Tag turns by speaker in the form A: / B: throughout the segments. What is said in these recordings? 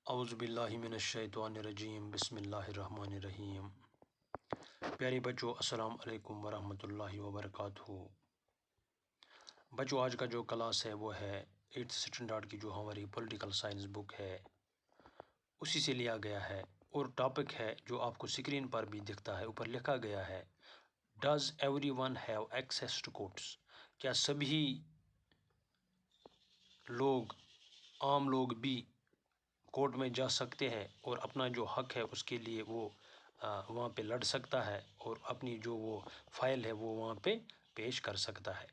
A: اعوذ باللہ من الشیطان الرجیم بسم اللہ الرحمن الرحیم۔ پیارے بچوں، السلام علیکم ورحمۃ اللہ وبرکاتہ۔ بچوں، آج کا جو کلاس ہے وہ ہے 8th اسٹینڈرڈ کی جو ہماری پولیٹیکل سائنس بک ہے اسی سے لیا گیا ہے، اور ٹاپک ہے جو آپ کو اسکرین پر بھی دکھتا ہے، اوپر لکھا گیا ہے does every one have access to courts? کیا سبھی لوگ، عام لوگ بھی کورٹ میں جا سکتے ہیں اور اپنا جو حق ہے اس کے لیے وہ وہاں پہ لڑ سکتا ہے اور اپنی جو وہ فائل ہے وہ وہاں پہ پیش کر سکتا ہے؟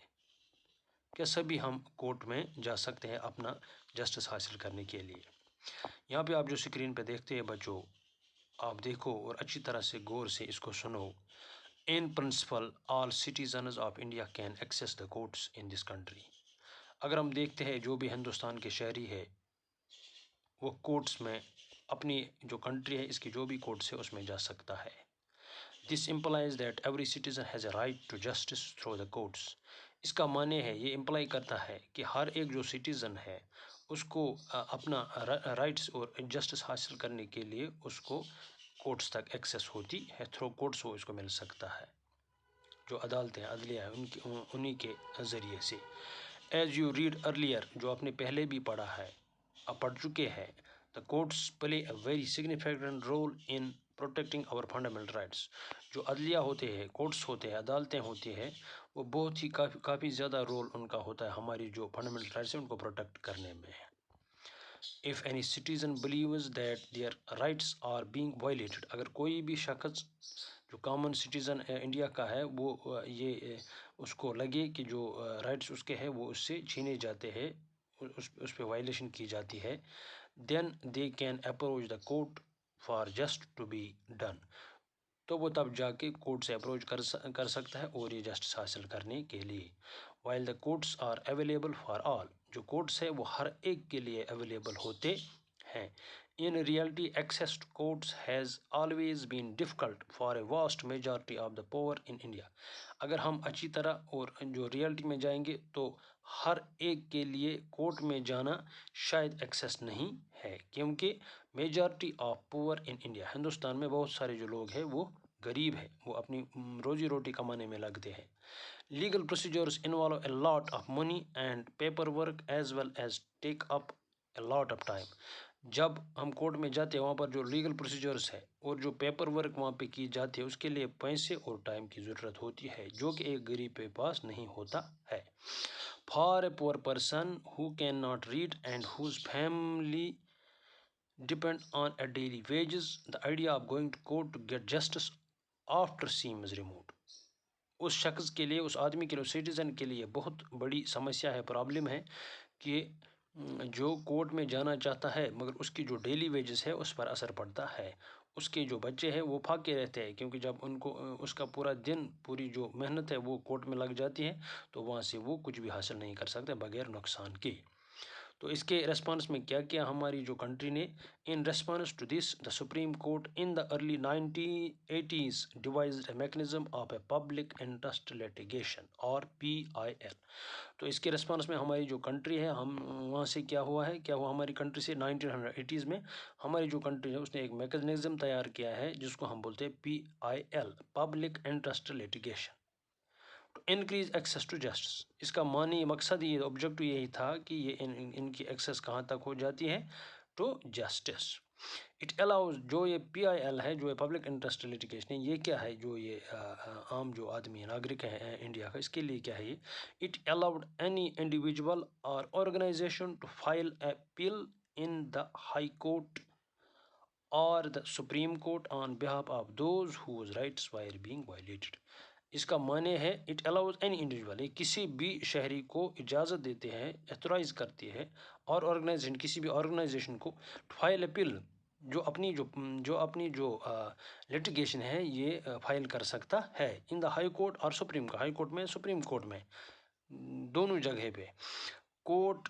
A: کیا سبھی ہم کورٹ میں جا سکتے ہیں اپنا جسٹس حاصل کرنے کے لیے؟ یہاں پہ آپ جو اسکرین پہ دیکھتے ہیں بچوں، آپ دیکھو اور اچھی طرح سے غور سے اس کو سنو۔ In principle all citizens of India can access the courts in this country. اگر ہم دیکھتے ہیں جو بھی ہندوستان کے شہری ہے وہ کورٹس میں، اپنی جو کنٹری ہے اس کی جو بھی کورٹس ہے اس میں جا سکتا ہے۔ This implies that every citizen has a right to justice through the courts. اس کا معنی ہے، یہ امپلائی کرتا ہے کہ ہر ایک جو سٹیزن ہے اس کو اپنا رائٹس اور جسٹس حاصل کرنے کے لیے اس کو کورٹس تک ایکسیس ہوتی ہے، تھرو کورٹس وہ اس کو مل سکتا ہے۔ جو عدالتیں عدلیہ ہے انہی کے ذریعے سے۔ ایز یو ریڈ ارلیئر، جو آپ نے پہلے بھی پڑھا ہے، آپ پڑھ چکے ہیں، the courts play a very significant role in protecting our fundamental rights. جو عدلیہ ہوتے ہیں، کورٹس ہوتے ہیں، عدالتیں ہوتی ہیں، وہ بہت ہی کافی زیادہ رول ان کا ہوتا ہے ہماری جو فنڈامنٹل رائٹس ہیں ان کو پروٹیکٹ کرنے میں۔ If any citizen believes that their rights are being violated، اگر کوئی بھی شخص جو کامن سٹیزن انڈیا کا ہے وہ یہ اس کو لگے کہ جو رائٹس اس کے ہیں وہ اس سے چھینے جاتے ہیں، اس پہ وائلیشن کی جاتی ہے، then they can approach the court for just to be done، تو وہ تب جا کے کورٹ سے اپروچ کر سکتا ہے اور یہ جسٹس حاصل کرنے کے لیے۔ while the courts are available for all، جو کورٹس ہے وہ ہر ایک کے لیے اویلیبل ہوتے ہیں۔ in reality access to courts has always been difficult for a vast majority of the poor in India۔ اگر ہم اچھی طرح اور جو ریالٹی میں جائیں گے تو ہر ایک کے لیے کورٹ میں جانا شاید ایکسیس نہیں ہے، کیونکہ majority of poor in India, Hindustan میں بہت سارے جو لوگ ہیں وہ غریب ہیں، وہ اپنی روزی روٹی کمانے میں لگتے ہیں۔ Legal procedures involve a lot of money and paper work as well as take up a lot of time. جب ہم کورٹ میں جاتے ہیں وہاں پر جو لیگل پروسیجرز ہے اور جو پیپر ورک وہاں پہ کی جاتی ہے اس کے لیے پیسے اور ٹائم کی ضرورت ہوتی ہے، جو کہ ایک غریب کے پاس نہیں ہوتا ہے۔ For a poor person who can not read and whose family depend on a daily wages the idea of going to court to get justice after seems remote۔ اس شخص کے لیے، اس آدمی کے لیے، اس سٹیزن کے لیے بہت بڑی سمسیا ہے، پرابلم ہے کہ جو کورٹ میں جانا چاہتا ہے مگر اس کی جو ڈیلی ویجز ہے اس پر اثر پڑتا ہے۔ اس کے جو بچے ہیں وہ پھاکے رہتے ہیں، کیونکہ جب ان کو اس کا پورا دن، پوری جو محنت ہے وہ کورٹ میں لگ جاتی ہے تو وہاں سے وہ کچھ بھی حاصل نہیں کر سکتے بغیر نقصان کے۔ تو اس کے ریسپانس میں کیا کیا ہماری جو کنٹری نے؟ In response to this the supreme court in the early 1980s devised a mechanism of a public interest litigation اور PIL۔ تو اس کے ریسپانس میں ہماری جو کنٹری ہے، ہم وہاں سے کیا ہوا ہماری کنٹری سے 1980s میں ہماری جو کنٹری ہے اس نے ایک میکنزم تیار کیا ہے جس کو ہم بولتے ہیں PIL، public interest litigation, to increase access to justice. اس کا معنی، مقصد، یہ آبجیکٹو یہی تھا کہ یہ ان کی ایکسیس کہاں تک ہو جاتی ہے؟ To justice. اٹ الاؤز، جو یہ PIL ہے، جو یہ پبلک انٹرسٹ لیٹیگیشن ہے، یہ کیا ہے؟ جو یہ عام جو آدمی ناگرک ہے انڈیا کا، اس کے لیے کیا ہے یہ؟ اٹ الاؤڈ اینی انڈیویژول اور organisation to file a appeal in the high court اور the supreme court on behalf of those whose rights were being violated. اس کا معنی ہے اٹ الاؤز اینی انڈیویژول، یہ کسی بھی شہری کو اجازت دیتے ہیں، ایتھورائز کرتی ہے، اور آرگنائزیشن، کسی بھی آرگنائزیشن کو فائل اپیل، جو اپنی جو لٹیگیشن ہے یہ فائل کر سکتا ہے ان دا ہائی کورٹ اور سپریم کورٹ، ہائی کورٹ میں، سپریم کورٹ میں، دونوں جگہ پہ۔ Court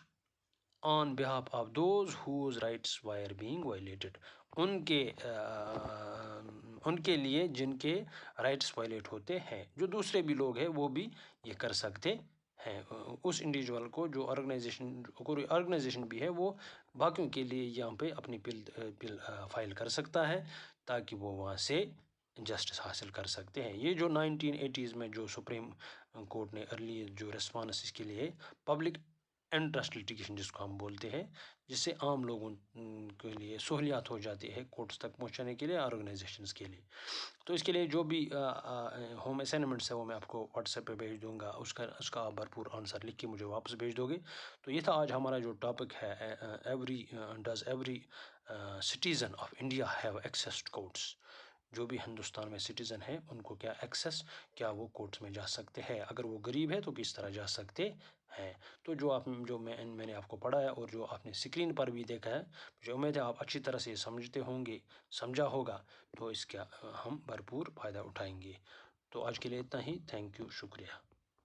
A: on behalf of those whose rights were being violated, ان کے لیے جن کے رائٹس وائلیٹ ہوتے ہیں، جو دوسرے بھی لوگ ہیں وہ بھی یہ کر سکتے ہیں اس انڈیویجول کو جو آرگنائزیشن بھی ہے وہ باقیوں کے لیے یہاں پہ اپنی بل فائل کر سکتا ہے تاکہ وہ وہاں سے جسٹس حاصل کر سکتے ہیں. یہ جو 1980s میں جو سپریم کورٹ نے ارلی جو ریسپانس اس کے لیے پبلک انٹرسٹ لٹیگیشن جس کو ہم بولتے ہیں، جس سے عام لوگوں کے لیے سہولیات ہو جاتی ہے کورٹس تک پہنچانے کے لیے، آرگنائزیشنز کے لیے. تو اس کے لیے جو بھی ہوم اسائنمنٹس ہے وہ میں آپ کو واٹس ایپ پہ بھیج دوں گا، اس کا آپ بھرپور آنسر لکھ کے مجھے واپس بھیج دو گے. تو یہ تھا آج ہمارا جو ٹاپک ہے، does every citizen of India have access to courts. جو بھی ہندوستان میں سٹیزن ہیں ان کو کیا وہ کورٹس میں جا سکتے ہیں؟ اگر وہ غریب ہے تو کس طرح جا سکتے ہیں؟ تو جو میں نے آپ کو پڑھایا اور جو آپ نے اسکرین پر بھی دیکھا ہے، مجھے امید ہے آپ اچھی طرح سے سمجھا ہوگا، تو اس کا ہم بھرپور فائدہ اٹھائیں گے. تو آج کے لیے اتنا ہی. تھینک یو، شکریہ.